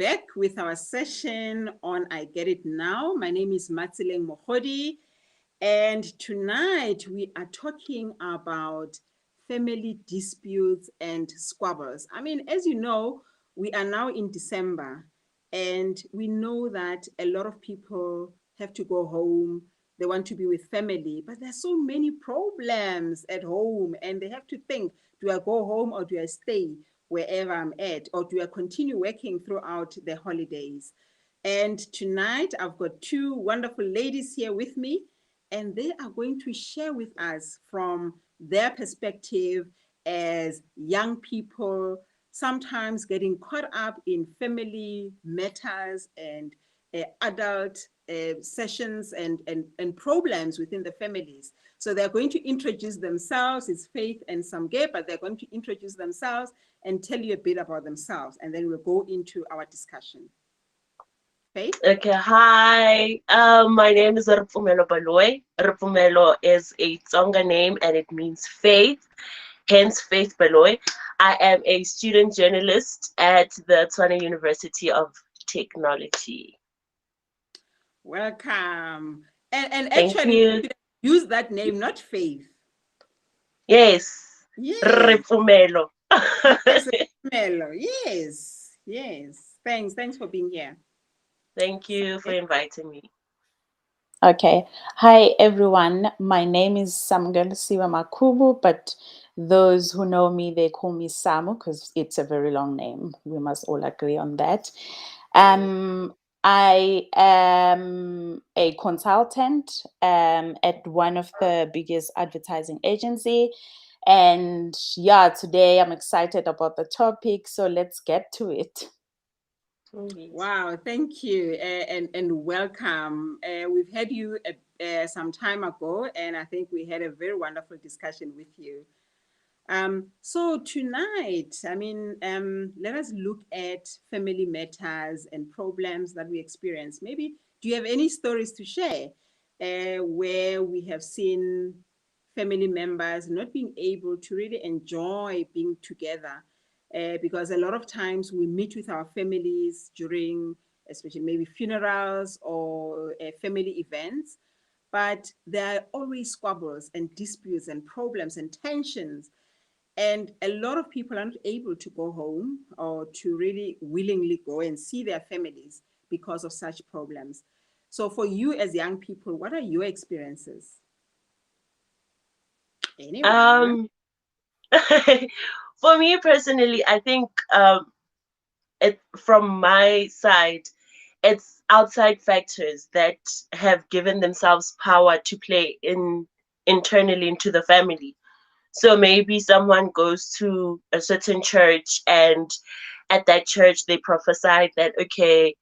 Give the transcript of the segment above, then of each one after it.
back with our session on I Get It Now. My name is Matsileng Mohodi, and tonight we are talking about family disputes and squabbles. I mean, as you know, we are now in December, and we know that a lot of people have to go home. They want to be with family, but there's so many problems at home, and they have to think, do I go home or do I stay wherever I'm at, or do I continue working throughout the holidays? And tonight I've got two wonderful ladies here with me, and they are going to share with us from their perspective as young people, sometimes getting caught up in family matters and adult sessions and problems within the families. So they're going to introduce themselves. It's Faith and Samge, but they're going to introduce themselves and tell you a bit about themselves, and then we'll go into our discussion. Faith? Okay, hi. My name is Rupumelo Baloy. Rupumelo is a Tsonga name and it means faith, hence Faith Baloy. I am a student journalist at the Tshwane University of Technology. Welcome. And Thank actually, you. use that name, not Faith. Yes, Yes. Rupumelo. Yes, Melo. Yes. Yes. Thanks for being here. Thank you for inviting me. Okay. Hi, everyone. My name is Samgal Siwa Makubu, but those who know me, they call me Samu because it's a very long name. We must all agree on that. I am a consultant at one of the biggest advertising agency. And yeah, today I'm excited about the topic. So let's get to it. Wow, thank you and welcome. We've had you some time ago, and I think we had a very wonderful discussion with you. So tonight, I mean, let us look at family matters and problems that we experience. Maybe do you have any stories to share where we have seen family members not being able to really enjoy being together? Because a lot of times we meet with our families during, especially maybe funerals or family events, but there are always squabbles and disputes and problems and tensions, and a lot of people are not able to go home or to really willingly go and see their families because of such problems. So for you as young people, what are your experiences? Anyone? Um, for me personally, I think from my side, it's outside factors that have given themselves power to play internally into the family. So maybe someone goes to a certain church and at that church they prophesied that okay,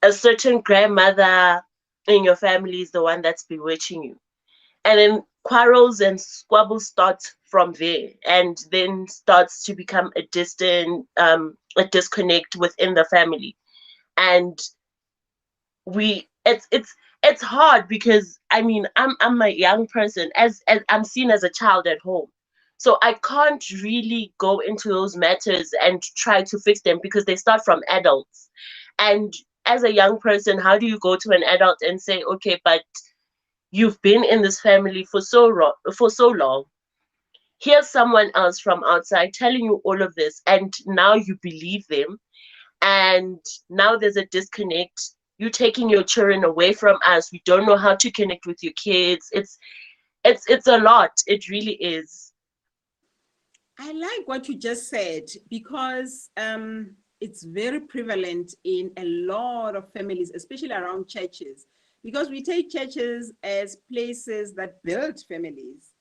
a certain grandmother in your family is the one that's bewitching you. And then quarrels and squabbles start from there and then starts to become a disconnect within the family. And it's hard because I mean I'm a young person as I'm seen as a child at home, so I can't really go into those matters and try to fix them because they start from adults. And as a young person, how do you go to an adult and say okay, but you've been in this family for so long, here's someone else from outside telling you all of this and now you believe them, and now there's a disconnect. You're taking your children away from us. We don't know how to connect with your kids. It's a lot. It really is. I like what you just said because it's very prevalent in a lot of families, especially around churches, because we take churches as places that build families.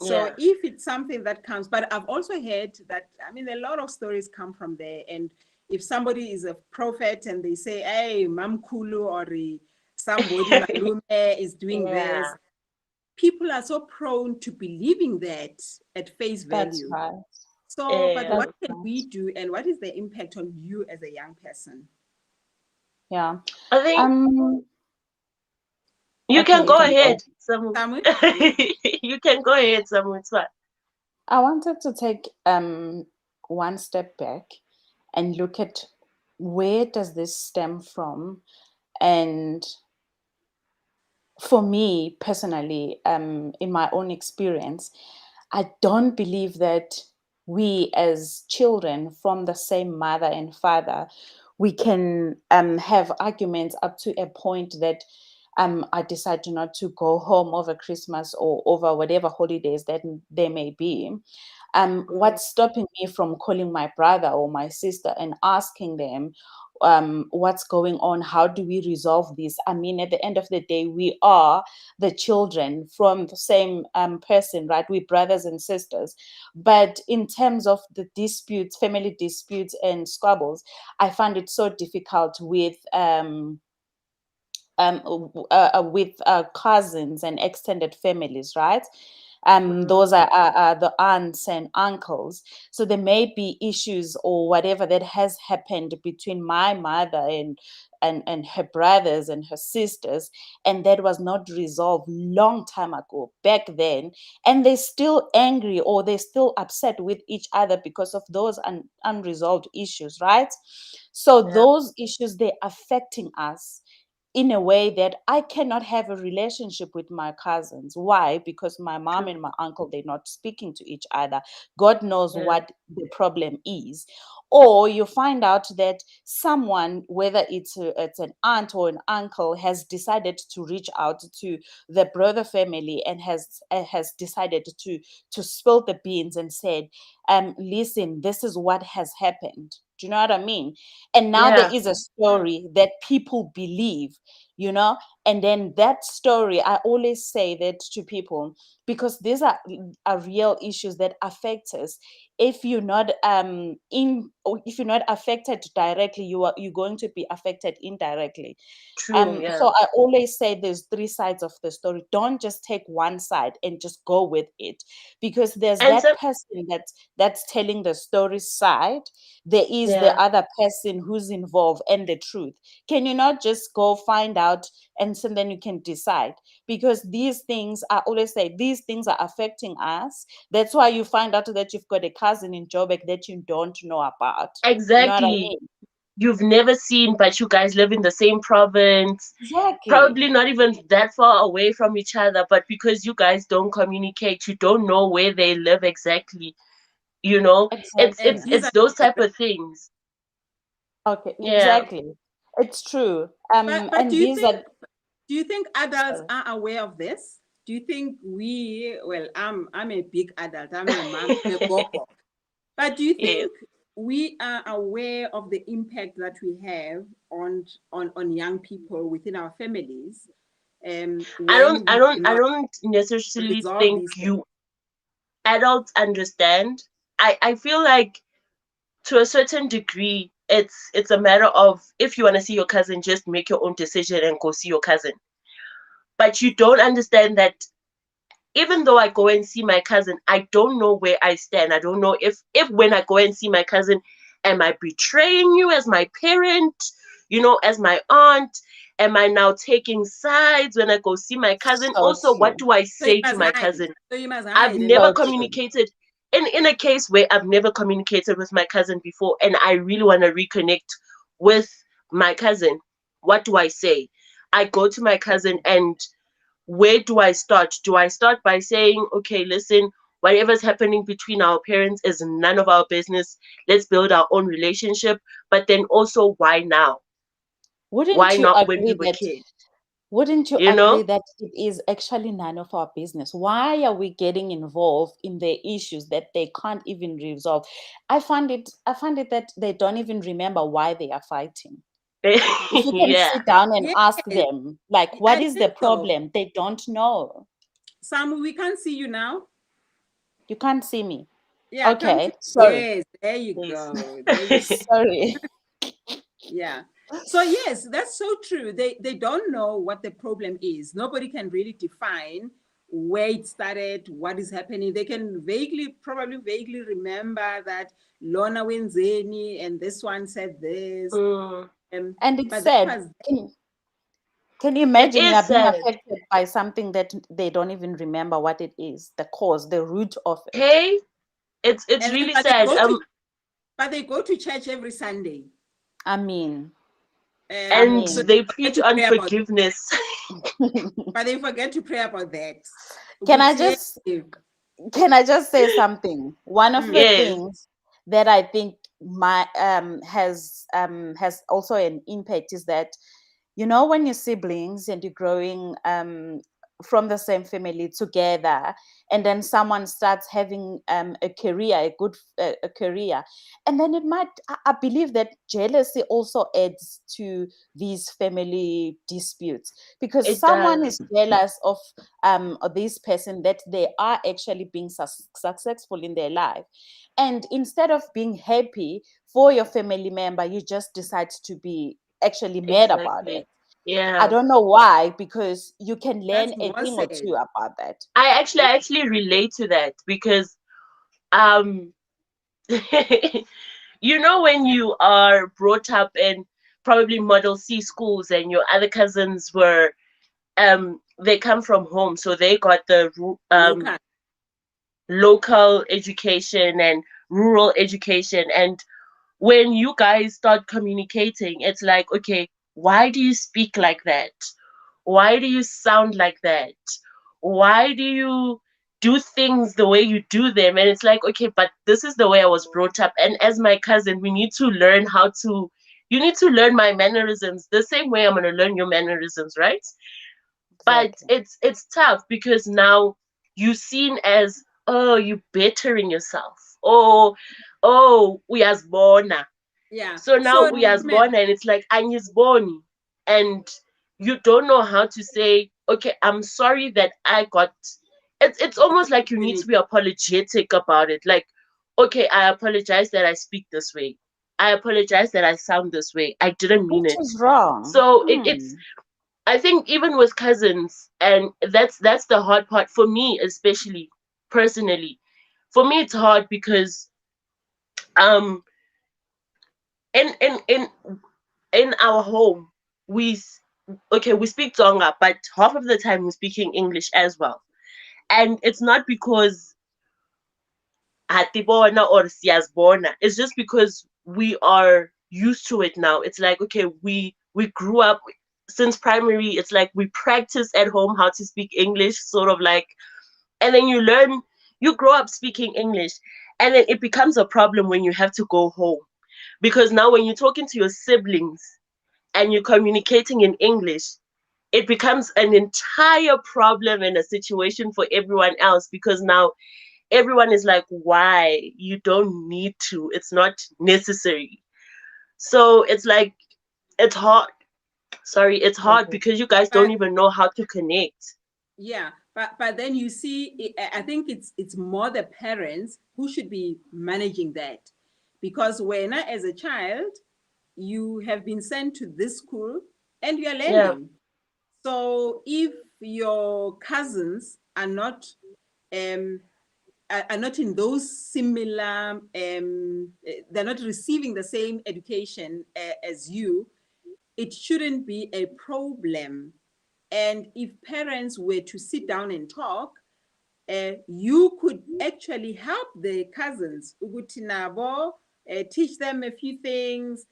So Yeah. if it's something that comes, but I've also heard that, I mean, a lot of stories come from there. And if somebody is a prophet and they say, hey, Mam Kulu or somebody, Malume is doing this, Yeah. people are so prone to believing that at face That's value. right. So, but Yeah. what That's can we right. do and what is the impact on you as a young person? Yeah. I think Um, you okay, can you go can ahead. go. Samuel? You can go ahead, Samu. It's fine. I wanted to take one step back and look at where does this stem from? And for me personally, in my own experience, I don't believe that we as children from the same mother and father, we can have arguments up to a point that I decide not to go home over Christmas or over whatever holidays that there may be. What's stopping me from calling my brother or my sister and asking them what's going on? How do we resolve this? I mean, at the end of the day, we are the children from the same person, right? We're brothers and sisters. But in terms of the disputes, family disputes and squabbles, I find it so difficult with cousins and extended families, right? Those are the aunts and uncles. So there may be issues or whatever that has happened between my mother and her brothers and her sisters, and that was not resolved long time ago back then, and they're still angry or they're still upset with each other because of those unresolved issues, right? So Yeah. those issues, they're affecting us in a way that I cannot have a relationship with my cousins. Why? Because my mom True. and my uncle, they're not speaking to each other. God knows Yeah. what the problem is. Or you find out that someone, whether it's an aunt or an uncle, has decided to reach out to the brother family and has decided to spill the beans and said, listen, this is what has happened. Do you know what I mean? And now there Yeah. is a story that people believe, and then that story, I always say that to people, because these are real issues that affect us. If you're not if you're not affected directly, you're going to be affected indirectly. True. Yeah. So I always say there's three sides of the story. Don't just take one side and just go with it, because there's And that some. person that's telling the story side. There is the Yeah. other person who's involved and the truth. Can you not just go find out and so then you can decide? Because these things, I always say, these things are affecting us. That's why you find out that you've got a cousin in Joburg that you don't know about. You know what I Exactly. mean? You've never seen, but you guys live in the same province. Exactly. Probably not even that far away from each other, but because you guys don't communicate, you don't know where they live exactly. You know, it's Exactly. it's And these it's are those type the of things. Okay, Yeah. exactly. It's true. but And these are, do you think adults sorry. are aware of this? Do you think well, I'm a big adult, I'm a mom, I'm a gogo. But do you Yeah. think we are aware of the impact that we have on young people within our families I don't when I we don't do I not don't necessarily resolve think these things? you adults understand. I feel like to a certain degree it's a matter of, if you want to see your cousin, just make your own decision and go see your cousin. But you don't understand that even though I go and see my cousin, I don't know where I stand. I don't know if when I go and see my cousin, am I betraying you as my parent, as my aunt? Am I now taking sides when I go see my cousin? So Also, what true. do I So you say to must my hide. cousin? So you must I've hide and never So not true. communicated in a case where I've never communicated with my cousin before, and I really want to reconnect with my cousin. What do I say? I go to my cousin, and where do I start? Do I start by saying, okay, listen, whatever's happening between our parents is none of our business. Let's build our own relationship. But then also, why now? Wouldn't Why you not when we agree were that kids? wouldn't you You agree know? that it is actually none of our business? Why are we getting involved in the issues that they can't even resolve? I find it that they don't even remember why they are fighting. If you can Yeah. sit down and yes, ask them, like, what I is the think so. problem? They don't know. Sam, we can't see you now. You can't see me. Yeah, come to Okay, sorry. yes, there you Please. go. There you go. Sorry. Yeah. So yes, that's so true. They don't know what the problem is. Nobody can really define where it started, what is happening. They can probably vaguely remember that Lona Wenzeni and this one said this. Mm. And it's But that sad. was Can you It imagine you is are being sad. affected by something that they don't even remember what it is, the cause, the root of it? Hey, it's and then really sad. but they go to church every Sunday. I mean, And But they they forget preach to on pray about, forgiveness. but they forget to pray about that. can I Ukuthi, just can I just say something? One of the Yes, things that I think my has also an impact is that, you know, when you're siblings and you're growing from the same family together, and then someone starts having a career, a good a career, and then it might, I believe that jealousy also adds to these family disputes, because it someone is does. jealous of this person, that they are actually being successful in their life, and instead of being happy for your family member, you just decide to be actually mad about it. Exactly. I Yeah. don't know why, because you can that's learn a more thing or sad. two about that. I actually relate to that because um you know when you are brought up in probably Model C schools and your other cousins were they come from home, so they got the Local. local education and rural education, and when you guys start communicating, it's like, okay, why do you speak like that? Why do you sound like that? Why do you do things the way you do them? And it's like, okay, but this is the way I was brought up. And as my cousin, we need to learn how to, you need to learn my mannerisms the same way I'm going to learn your mannerisms, right? But Exactly. it's tough because now you seen as, oh, you bettering yourself. Oh, uyazibona. Yeah. So now So Mm. uyazibona and it's like anyiziboni. And you don't know how to say, okay, I'm sorry that I got, it's almost like you need to be apologetic about it. Like, okay, I apologize that I speak this way. I apologize that I sound this way. I didn't mean Which it. is wrong. So it's, Mm. I think even with cousins, and that's the hard part for me, especially personally. For me, it's hard because um in in in in our home we okay, we speak Tonga, but half of the time we're speaking English as well. And it's not because hatibona or siyazbona. It's just because we are used to it now. It's like, okay, we grew up since primary. It's like we practice at home how to speak English, sort of like, and then you grow up speaking English, and then it becomes a problem when you have to go home, because now when you're talking to your siblings and you're communicating in English, it becomes an entire problem and a situation for everyone else, because now everyone is like, why? You don't need to. It's not necessary. So it's like, it's hard. Sorry, it's hard Okay. because you guys don't but even know how to connect. yeah, but then you see, I think it's more the parents who should be managing that, because when as a child you have been sent to this school and you are Yeah, learning. So if your cousins are not um, are not in those similar, they're not receiving the same education as you, it shouldn't be a problem. And if parents were to sit down and talk, you could actually help the cousins ukuthi nabo, teach them a few things,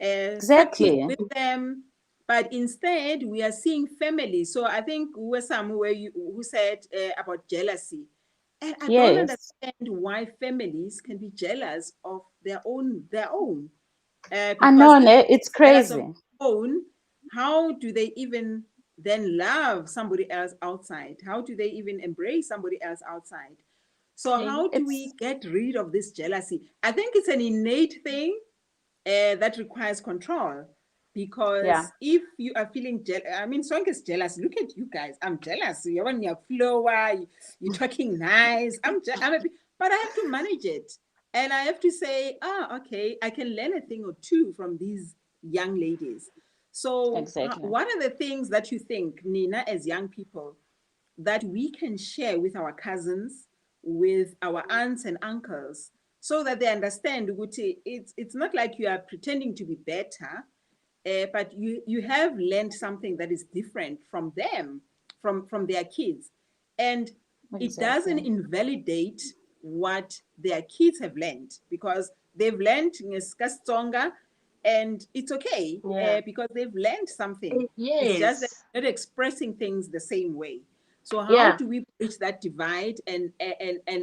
practice Exactly. with them. But instead, we are seeing families. So I think we were somewhere who said about jealousy. And I don't Yes. understand why families can be jealous of their own. I Because know, if it's they're jealous of crazy. their own, how do they even then love somebody else outside? How do they even embrace somebody else outside? So how do we It's get rid of this jealousy? I think it's an innate thing that requires control. yeah. Because if you are feeling jealous, I mean, Sonk is jealous. Look at you guys. I'm jealous. You're on your flower. You're talking nice. I'm a bit, but I have to manage it. And I have to say, okay, I can learn a thing or two from these young ladies. So, Exactly. what are the things that you think, Nina, as young people, that we can share with our cousins, with our aunts and uncles, so that they understand ukuthi it's not like you are pretending to be better, but you have learned something that is different from them, from their kids, and it doesn't Exactly. invalidate what their kids have learned, because they've learned ngesikasitsonga, and it's okay Yeah. because they've learned something. It's just that Yes. they're not expressing things the same way. So how Yeah. do we bridge that divide and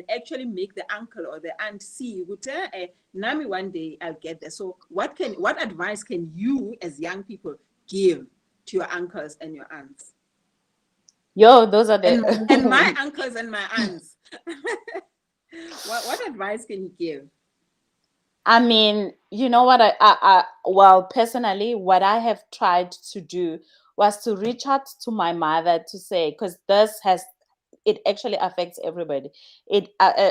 actually make the uncle or the aunt see, Nami, one day I'll get there. So what advice can you as young people give to your uncles and your aunts? Yo, those are And my the uncles and my aunts. What advice can you give? I mean, you know what well, personally, what I have tried to do was to reach out to my mother to say, because it actually affects everybody.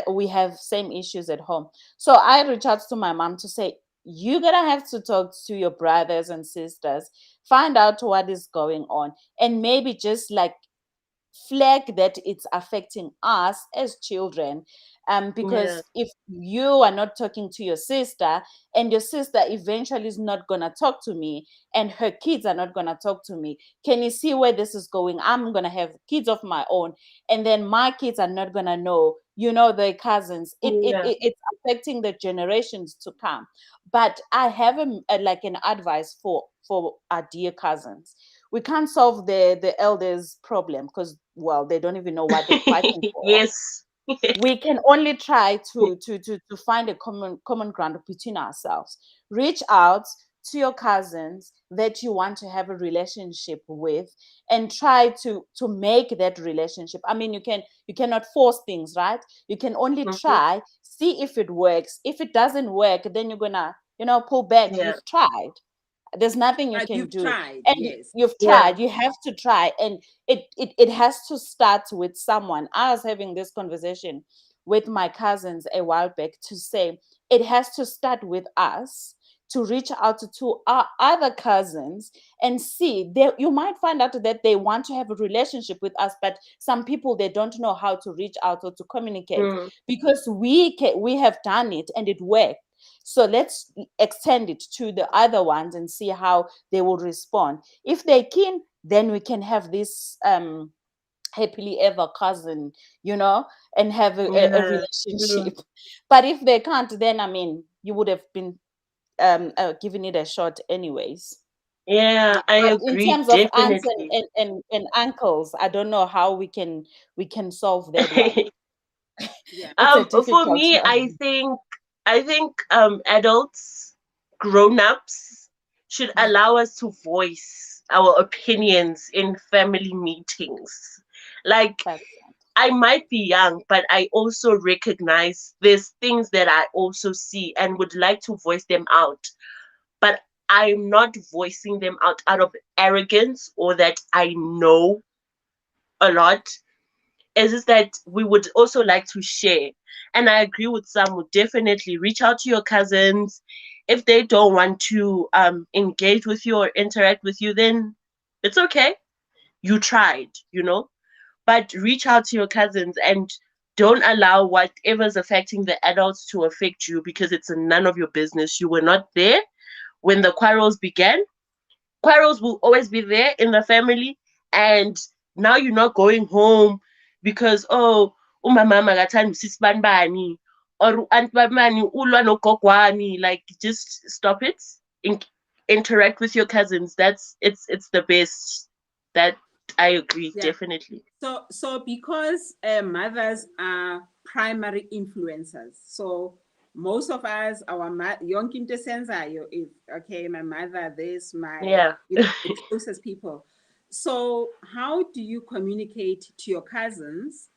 We have same issues at home. So I reach out to my mom to say, you're gonna have to talk to your brothers and sisters, find out what is going on, and maybe just like flag that it's affecting us as children, Yeah. because if you are not talking to your sister and your sister eventually is not going to talk to me and her kids are not going to talk to me, can you see where this is going? I'm going to have kids of my own, and then my kids are not going to know, their cousins. Yeah. It's affecting the generations to come. But I have like an advice for our dear cousins. We can't solve the elders problem because, well, they don't even know what they're fighting for. Yes. We can only try to find a common ground between ourselves. Reach out to your cousins that you want to have a relationship with and try to make that relationship. I mean, you cannot force things, right? You can only Mhm. try, see if it works. If it doesn't work, then you're gonna pull back. Yeah. You've tried. There's nothing you Right, can you've do. tried, And yes. you've Yeah. tried. You have to try. And it has to start with someone. I was having this conversation with my cousins a while back to say it has to start with us, to reach out to our other cousins and see. You might find out that they want to have a relationship with us, but some people, they don't know how to reach out or to communicate, Mm. because we have done it and it worked. So let's extend it to the other ones and see how they will respond. If they're keen, then we can have this happily ever cousin, and have a Yeah. True. relationship. But if they can't, then I mean, you would have been giving it a shot anyways. Yeah, I But in agree, terms of aunts definitely. and uncles, I don't know how we can solve that one. Yeah. It's a For difficult me, I one. think adults, grown-ups should Mm, allow us to voice our opinions in family meetings. Like, that's I might be young, but I also recognize there's things that I also see and would like to voice them out. But I'm not voicing them out of arrogance or that I know a lot. It's just that we would also like to share. And I agree with some, would definitely reach out to your cousins. If they don't want to engage with you or interact with you, then it's okay. You tried. But reach out to your cousins and don't allow whatever's affecting the adults to affect you, because it's none of your business. You were not there when the quarrels began. Quarrels will always be there in the family, and now you're not going home because, oh, umama akathanda usisi bani bani, or aunt bani ulwa nogogo wami. Like, just stop it. In- Interact with your cousins. It's the best. That I agree, Yeah. definitely. So because mothers are primary influencers, so most of us, our yonke senzayo is okay. My mother, this, Yeah. the closest people. So how do you communicate to your cousins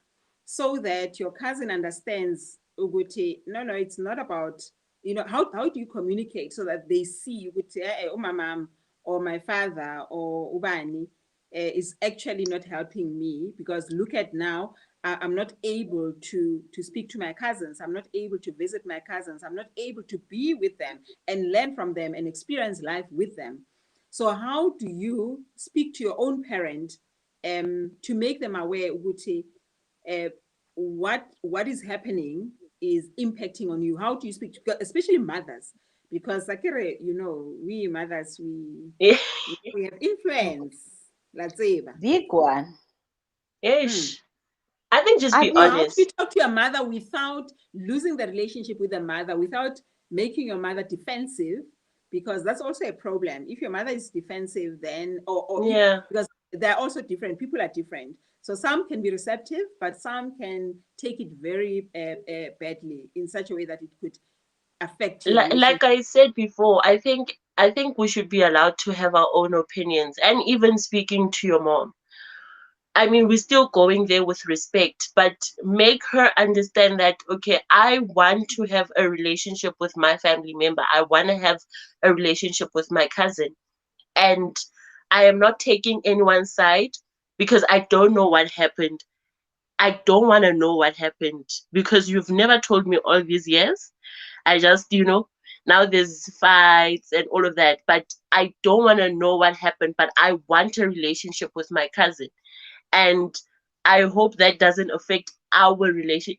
so that your cousin understands ukuthi, no, it's not about, how do you communicate so that they see ukuthi, my mom or my father or ubani is actually not helping me, because look at now, I'm not able to speak to my cousins. I'm not able to visit my cousins. I'm not able to be with them and learn from them and experience life with them. So how do you speak to your own parent to make them aware, Uguti, uh, what is happening is impacting on you? How do you speak to, especially mothers? Because Sakire, we mothers, Yeah. we have influence. Let's say. big one. Mm. Ish. I think just I be So think how do you honest. talk to your mother without losing the relationship with the mother, without making your mother defensive, because that's also a problem. If your mother is defensive, then or if, Yeah. because they're also different. People are different. So some can be receptive, but some can take it very badly in such a way that it could affect your relationship. Like I said before, I think we should be allowed to have our own opinions, and even speaking to your mom. I mean, we're still going there with respect, but make her understand that, okay, I want to have a relationship with my family member. I want to have a relationship with my cousin. And I am not taking anyone's side because I don't know what happened. I don't want to know what happened because you've never told me all these years. I just, now there's fights and all of that, but I don't want to know what happened, but I want a relationship with my cousin. And I hope that doesn't affect our relation.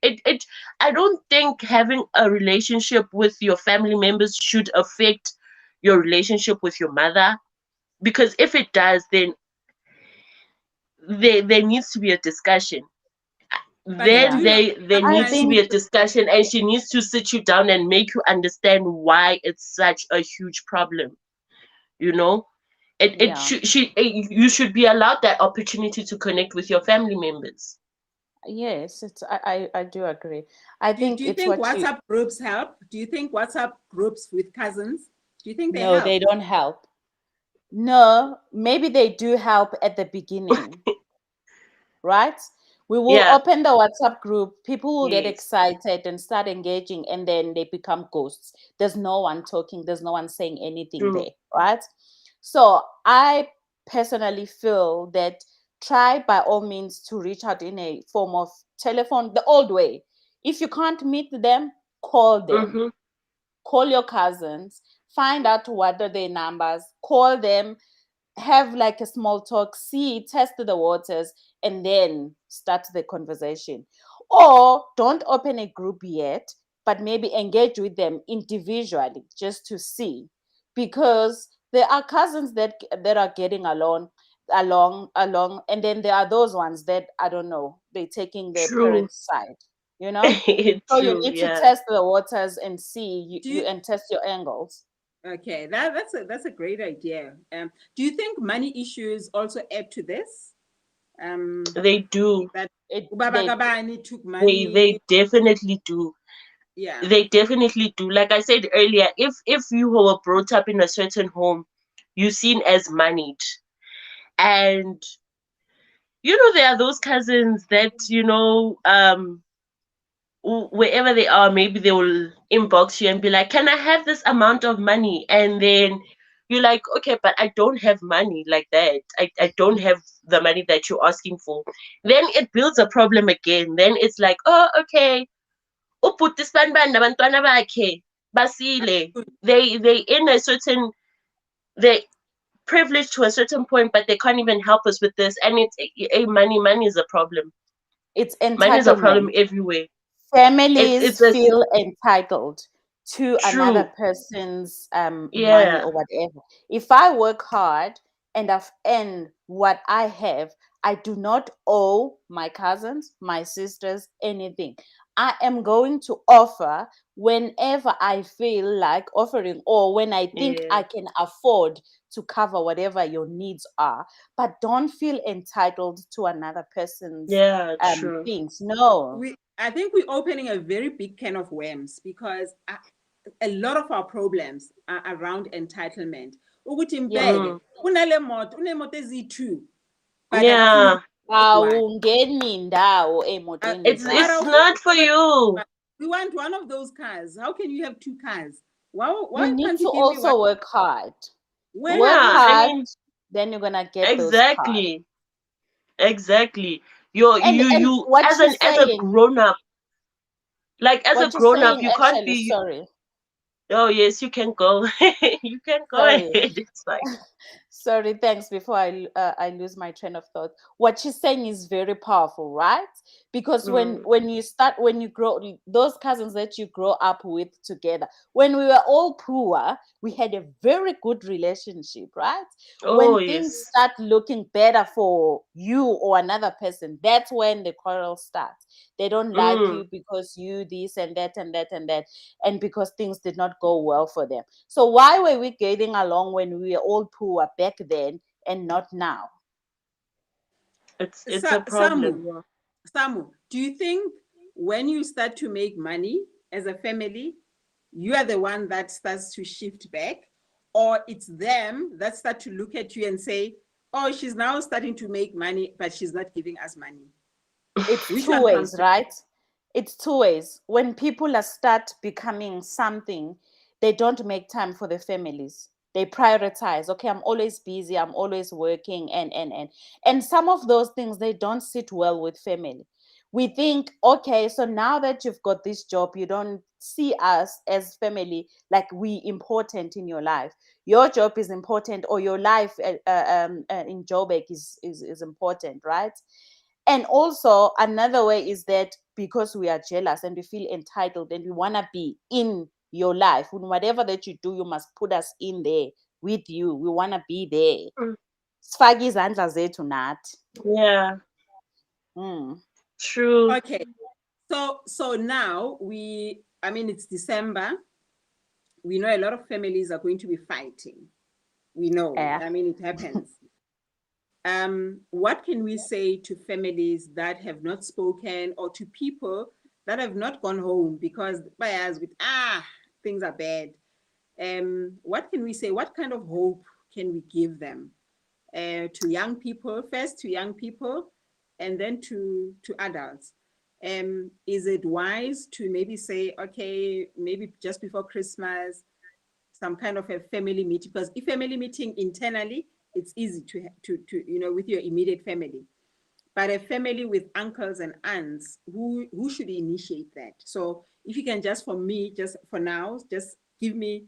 I don't think having a relationship with your family members should affect your relationship with your mother, because if it does, then there needs to be a discussion. But Yeah. There I needs to be sometimes, a think, discussion, and she needs to sit you down and make you understand why it's such a huge problem. You know, it yeah. should she you should be allowed that opportunity to connect with your family members. Yes, I do agree. I do think you it's think what you, WhatsApp groups help? Do you think WhatsApp groups with cousins, do you think they no, help? they don't help. No, maybe they do help at the beginning, right? We will Yeah. open the WhatsApp group, people will get Yes. excited and start engaging, and then they become ghosts. There's no one talking, there's no one saying anything True. there, right? So I personally feel that try by all means to reach out in a form of telephone, the old way. If you can't meet them, call them, Mm-hmm. call your cousins, find out what are their numbers, call them, have like a small talk, see, test the waters, and then start the conversation. Or don't open a group yet, but maybe engage with them individually just to see. Because there are cousins that are getting along, and then there are those ones that I don't know, they're taking their True. parents' side, you know? So you True. need to Yeah. test the waters and see Do you you and test your angles. Okay, that's a great idea. Do you think money issues also add to this? They do. That It Ubaba they Gabani took They money. definitely do. Yeah. They definitely do. Like I said earlier, if you were brought up in a certain home, you're seen as moneyed. And there are those cousins that, wherever they are, maybe they will inbox you and be like, "Can I have this amount of money?" And then you're like, "Okay, but I don't have money like that. I don't have the money that you're asking for." Then it builds a problem again. Then it's like, "Oh, okay. Uput this nabantwana bakhe basile." They in a certain they privileged to a certain point, but they can't even help us with this. And it's money is a problem. it's Money is a problem entitlement. everywhere. It's Families a feel entitled to another true. person's money Yeah. or whatever. If I work hard and I've earned what I have, I do not owe my cousins, my sisters anything. I am going to offer whenever I feel like offering, or when I think Yeah. I can afford to cover whatever your needs are. But don't feel entitled to another person's Yeah, true. things. No. I think we're opening a very big can of worms because a lot of our problems are around entitlement. Ukuthi Yes. mbheke, unemoto eziyi-2 but akafuni Yeah. ukuba Awungeni indawo ey'motweni It's mara zakhe. ufuna not for you. we want one of those cars. How can you have 2 cars? You Why need can't you to give me one? also work hard. Where have Work you Yeah, I hard, mean, then you're gonna get those cars. exactly. Exactly. You you And you what as you're a saying, grown up, like as a grown up, you can't actually, be. sorry, Oh yes, you can go. You can go ahead. sorry. It's fine. Sorry, thanks. Before I lose my train of thought, what she's saying is very powerful, right? Because when Mm, when you start when you grow those cousins that you grow up with together, when we were all poor, we had a very good relationship, right? Oh When things yes. start looking better for you or another person, that's when the quarrel starts. They don't like Mm. you because you this and that and that and that, and because things did not go well for them. So why were we getting along when we were all poor back then and not now? It's a Samu, problem. Yeah. Samu, do you think when you start to make money as a family, you are the one that starts to shift back, or it's them that start to look at you and say, "Oh, she's now starting to make money, but she's not giving us money." It's Which two one comes ways, first? right? It's two ways. When people are start becoming something, they don't make time for the families. They prioritize. Okay, I'm always busy. I'm always working, and some of those things they don't sit well with family. We think, okay, so now that you've got this job, you don't see us as family like we important in your life. Your job is important, or your life in Joburg is important, right? And also another way is that because we are jealous and we feel entitled and we want to be in your life, in whatever that you do, you must put us in there with you. We want to be there. Mm. Sifake izandla zethu nathi. Yeah. Mm. True. Okay, so now I mean, it's December. We know a lot of families are going to be fighting. We know. Yeah. I mean, it happens. What can we say to families that have not spoken, or to people that have not gone home because by us with things are bad? What can we say? What kind of hope can we give them? To young people, first to young people, and then to adults. Is it wise to maybe say, okay, maybe just before Christmas, some kind of a family meeting? Because if family meeting internally, it's easy to with your immediate family. But a family with uncles and aunts, who should initiate that? So if you can just for me, just for now, just give me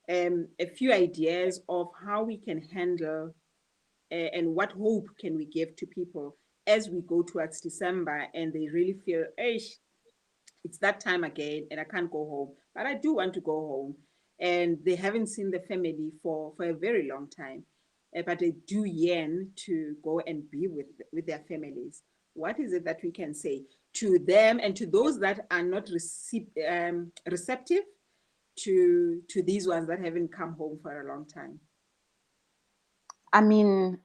a few ideas of how we can handle and what hope can we give to people as we go towards December and they really feel, hey, it's that time again and I can't go home, but I do want to go home. And they haven't seen the family for a very long time, but they do yearn to go and be with their families. What is it that we can say to them and to those that are not receptive to these ones that haven't come home for a long time? I mean,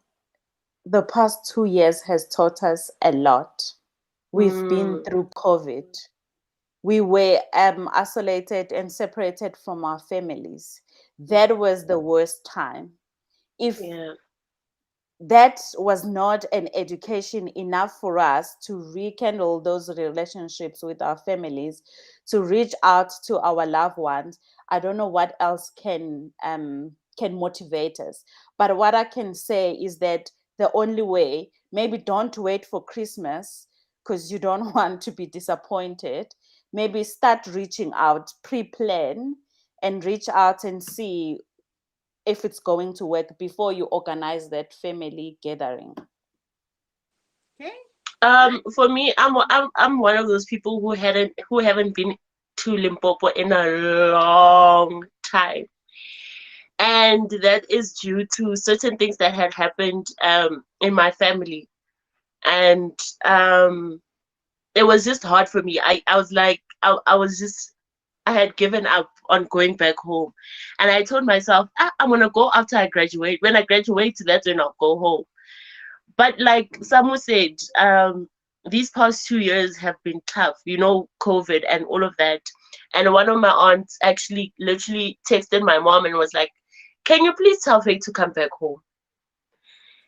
the past 2 years has taught us a lot. We've been Mm. through COVID. We were isolated and separated from our families. That was the worst time. If Yeah. that was not an education enough for us to rekindle those relationships with our families, to reach out to our loved ones, I don't know what else can motivate us. But what I can say is that the only way, maybe don't wait for Christmas because you don't want to be disappointed. Maybe start reaching out, pre-plan, and reach out and see if it's going to work before you organize that family gathering. Okay, nice. For me, I'm one of those people who haven't been to Limpopo in a long time, and that is due to certain things that had happened in my family, and um it was just hard for me. I was like I was just I had given up on going back home, and I told myself I'm gonna go after I graduate. When I graduate, that's when I'll go home. But like someone said, these past 2 years have been tough, COVID and all of that. And one of my aunts actually literally texted my mom and was like, can you please tell Faye to come back home?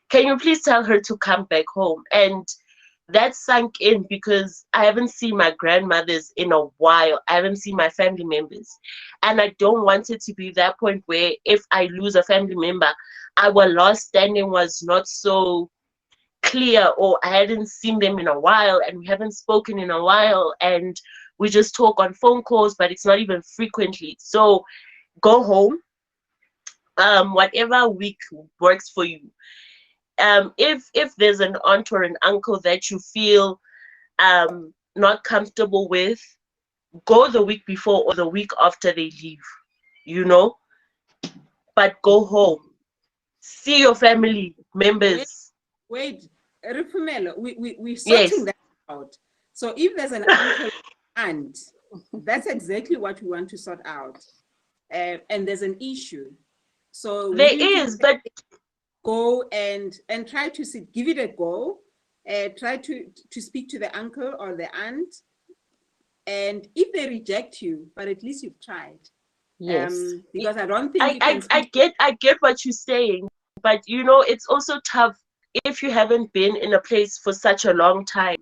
Can you please tell her to come back home? And that sunk in because I haven't seen my grandmothers in a while. I haven't seen my family members. And I don't want it to be that point where if I lose a family member, our last standing was not so clear, or I hadn't seen them in a while and we haven't spoken in a while and we just talk on phone calls, but it's not even frequently. So go home, whatever week works for you. If there's an aunt or an uncle that you feel not comfortable with, go the week before or the week after they leave, you know but go home. See your family members. Wait, Rifumelo, we're sorting Yes. that out. So if there's an uncle and that's exactly what we want to sort out. And there's an issue. So There wouldn't you is, but go and try to give it a go? Try to speak to the uncle or the aunt. And if they reject you, but at least you've tried. Yes. Because I don't think you can I get what you're saying, but you know, it's also tough if you haven't been in a place for such a long time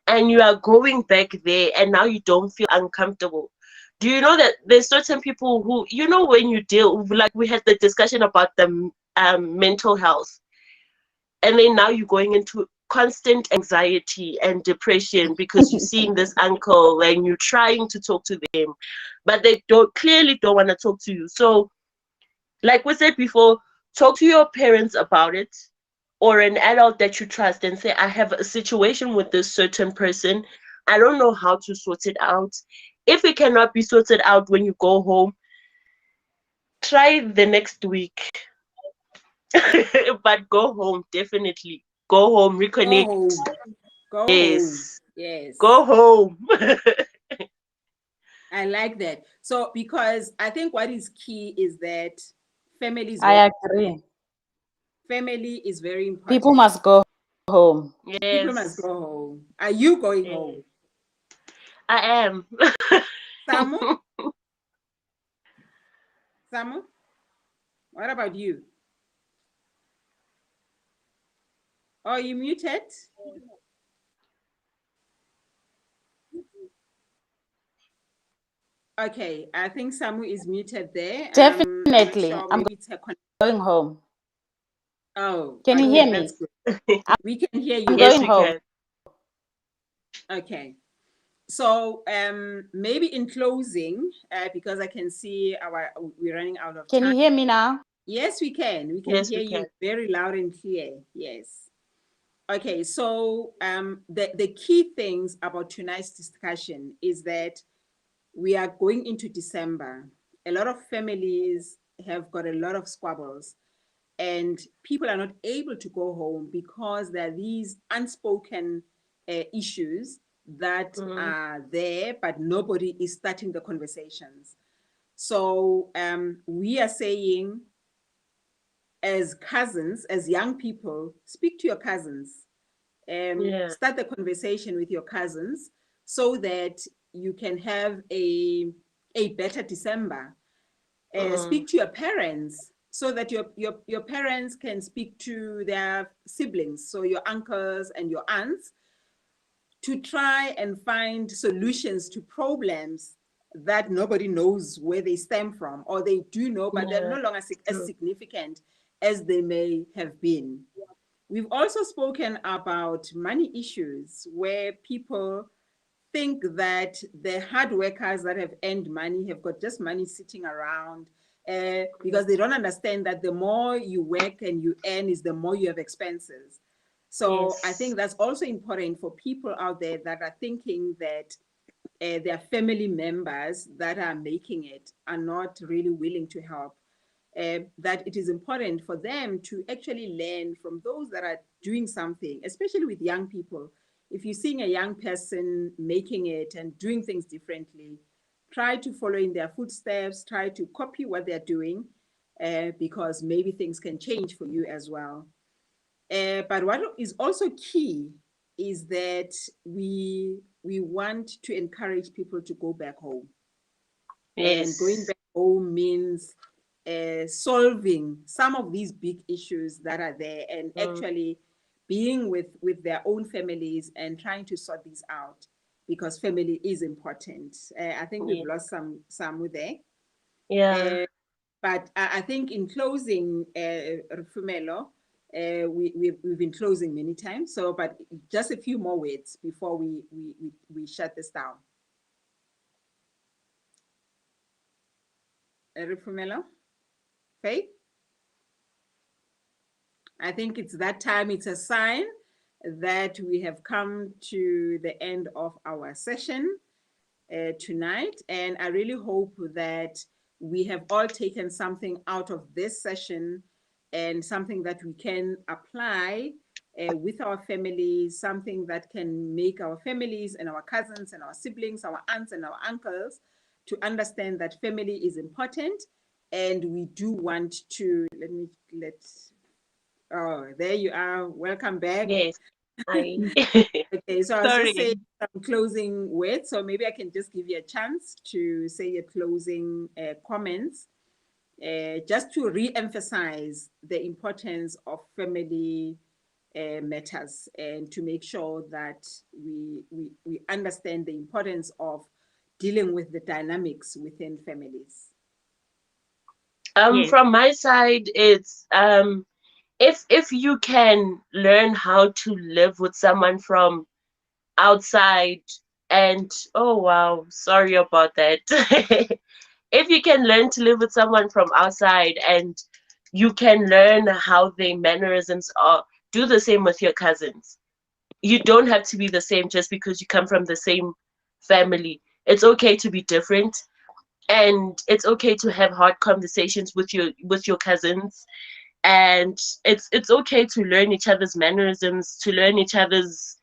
and you are going back there and now you don't feel uncomfortable. Do you know that there's certain people who, you know, when you deal, like we had the discussion about the mental health, and then now you're going into constant anxiety and depression because you're seeing this uncle and you're trying to talk to them, but they clearly don't want to talk to you. So like we said before, talk to your parents about it or an adult that you trust and say, I have a situation with this certain person. I don't know how to sort it out. If it cannot be sorted out when you go home, try the next week. But go home, definitely. Go home, go reconnect. home. Go home. Yes. Yes. Go home. I like that. So because I think what is key is that I agree. family is very important. People must go home. People must Yes. go home. Are you going home? I am. Samu? Samu? What about you? Oh, you muted? Okay, I think Samu is muted there. I'm not Definitely. sure. I'm Maybe it's her connection. going home. Oh, Can you okay, hear that's me? good. We can hear I'm you. Yes, going we home. can. Okay. So maybe in closing, because I can see we're running out of Can time. you hear me now? Yes, we can. We can Yes, hear we you can. very loud and clear. Yes. Okay, so the key things about tonight's discussion is that we are going into December. A lot of families have got a lot of squabbles, and people are not able to go home because there are these unspoken issues that Mm-hmm. are there, but nobody is starting the conversations. So we are saying, as cousins, as young people, speak to your cousins. Yeah. Start the conversation with your cousins so that you can have a better December. Mm. Speak to your parents so that your parents can speak to their siblings, so your uncles and your aunts, to try and find solutions to problems that nobody knows where they stem from, or they do know, but they're Yeah. no longer as True. significant as they may have been. We've also spoken about money issues where people think that the hard workers that have earned money have got just money sitting around, because they don't understand that the more you work and you earn is the more you have expenses. So I Yes. think that's also important for people out there that are thinking that their family members that are making it are not really willing to help. That it is important for them to actually learn from those that are doing something, especially with young people. If you're seeing a young person making it and doing things differently, try to follow in their footsteps, try to copy what they're doing, because maybe things can change for you as well. But what is also key is that we want to encourage people to go back home. And going Yes. back home means solving some of these big issues that are there, and Mm. actually being with their own families and trying to sort these out, because family is important. I think we've Yeah. lost some with there. Yeah. But I think in closing, Rufumelo, we've been closing many times. So, but just a few more words before we shut this down. Rufumelo, Faith? I think it's that time, it's a sign that we have come to the end of our session tonight. And I really hope that we have all taken something out of this session and something that we can apply with our families, something that can make our families and our cousins and our siblings, our aunts and our uncles to understand that family is important. And we do want to, oh, there you are. Welcome back. Yes. Okay, so I was just saying Sorry. some closing words. So maybe I can just give you a chance to say your closing comments, just to re-emphasize the importance of family matters and to make sure that we understand the importance of dealing with the dynamics within families. Yes. From my side, it's if you can learn how to live with someone from outside, and oh wow, sorry about that. If you can learn to live with someone from outside and you can learn how their mannerisms are, do the same with your cousins. You don't have to be the same just because you come from the same family. It's okay to be different, and it's okay to have hard conversations with your cousins, and it's okay to learn each other's mannerisms, to learn each other's,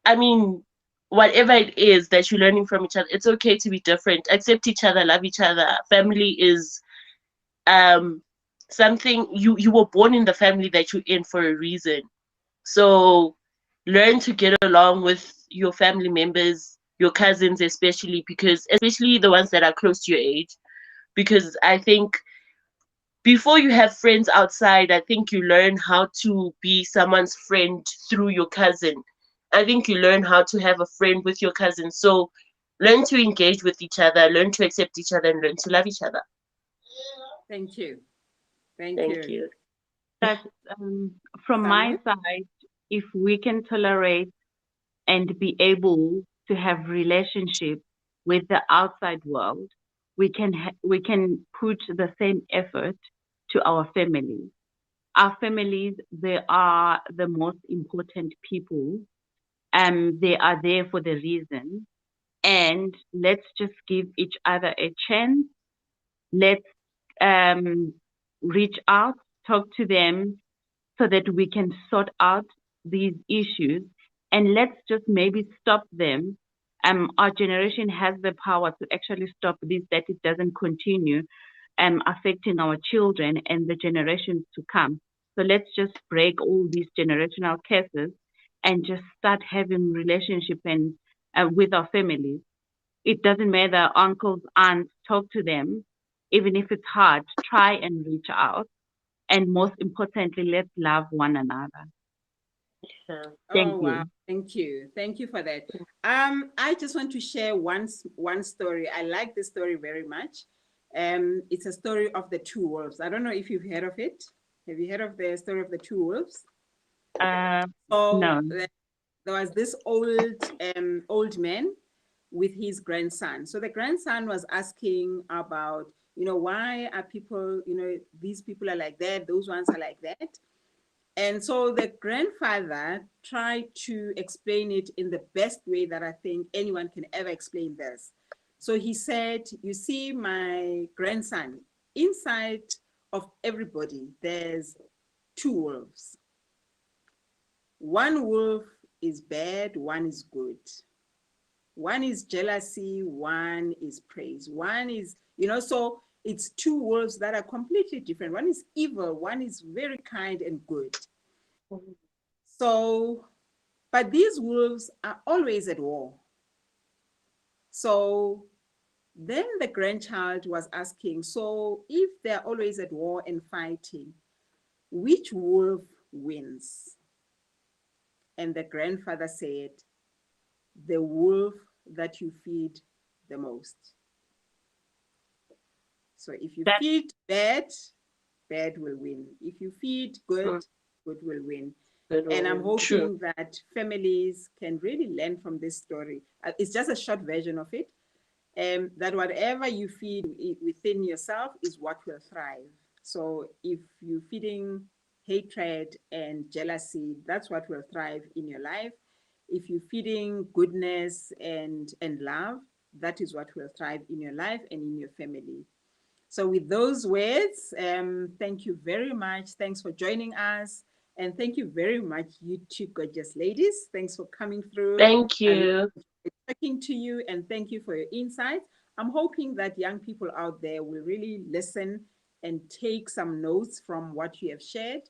I mean, whatever it is that you're learning from each other. It's okay to be different, accept each other, love each other. Family is um something, you were born in the family that you're in for a reason. So learn to get along with your family members, your cousins especially, because especially the ones that are close to your age, because I think before you have friends outside, I think you learn how to be someone's friend through your cousin. I think you learn how to have a friend with your cousin. So learn to engage with each other, learn to accept each other, and learn to love each other. Thank you. Thank Thank you. you. That's from my Summer? side. If we can tolerate and be able to have relationship with the outside world, we can put the same effort to our families. Our families, they are the most important people. They are there for the reason. And let's just give each other a chance. Let's um, reach out, talk to them, so that we can sort out these issues, and let's just maybe stop them. Our generation has the power to actually stop this, that it doesn't continue affecting our children and the generations to come. So let's just break all these generational curses and just start having relationship and with our families. It doesn't matter, uncles, aunts, talk to them. Even if it's hard, try and reach out. And most importantly, let's love one another. Yeah. Thank Oh wow, you. thank you. Thank you for that. I just want to share one story. I like this story very much. It's a story of the two wolves. I don't know if you've heard of it. Have you heard of the story of the two wolves? Uh, So no. there was this old man with his grandson. So the grandson was asking about, why are people, these people are like that, those ones are like that. And so the grandfather tried to explain it in the best way that I think anyone can ever explain this. So he said, you see, my grandson, inside of everybody, there's two wolves. One wolf is bad, one is good. One is jealousy, one is praise. One is, so it's two wolves that are completely different. One is evil, one is very kind and good. So, but these wolves are always at war. So then the grandchild was asking, so if they're always at war and fighting, which wolf wins? And the grandfather said, the wolf that you feed the most. So if you That feed bad, bad will win. If you feed good, Mm. good will win. Good And I'm one. True. hoping that families can really learn from this story. It's just a short version of it. That whatever you feed within yourself is what will thrive. So if you're feeding hatred and jealousy, that's what will thrive in your life. If you're feeding goodness and love, that is what will thrive in your life and in your family. So, with those words, thank you very much. Thanks for joining us. And thank you very much, you two gorgeous ladies. Thanks for coming through. Thank I really you. enjoyed talking to you, and thank you for your insights. I'm hoping that young people out there will really listen and take some notes from what you have shared.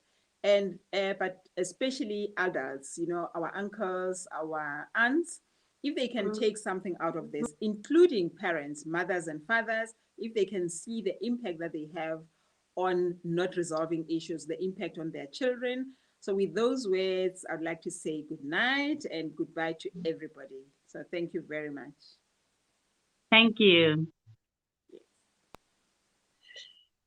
And but especially adults, our uncles, our aunts, if they can take something out of this, including parents, mothers, and fathers, if they can see the impact that they have on not resolving issues, the impact on their children. So, with those words, I'd like to say good night and goodbye to everybody. So, thank you very much. Thank you.